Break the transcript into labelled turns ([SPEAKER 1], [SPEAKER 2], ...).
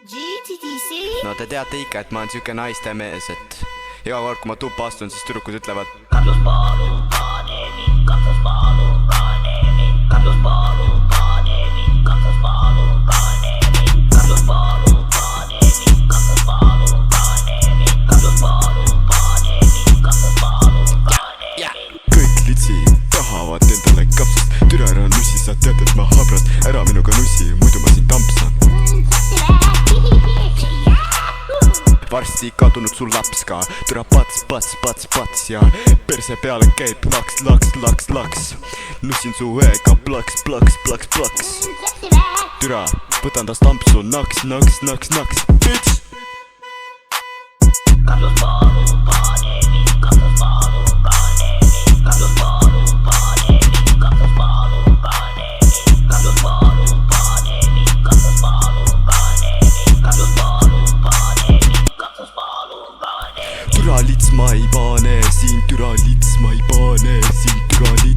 [SPEAKER 1] No te teate ikka, et ma olen siuke naiste mees, et iga kord, kui ma tuppa astun, siis tüdrukud ütlevad
[SPEAKER 2] Carlos palun pane mind, katsas palun pane mind, Carlos palun pane mind, katsas palun pane mind, Carlos palun pane mind, katsas palun pane mind, Carlos palun pane mind, katsas palun pane mind.
[SPEAKER 3] Kõik litsi tahavad endale kapsast, türa ära nussi, sa tead, et ma habrast, ära minuga nussi, muidu ma sind tampsan. Varsti kadunud sul laps ka, türa pats ja perse peale käib laks. Nussin su öega plaks. Türa, võtan tast tampsu, naks, bitch!
[SPEAKER 2] Carlos palun pane mind, katsas palun pane mind, Carlos palun pane mind, katsas palun pane mind, Carlos palun pane mind, katsas palun pane mind, Carlos palun pane mind, katsas palun pane mind.
[SPEAKER 3] Türa lits ma ei pane siin, türa lits ma ei pane siin, türa lits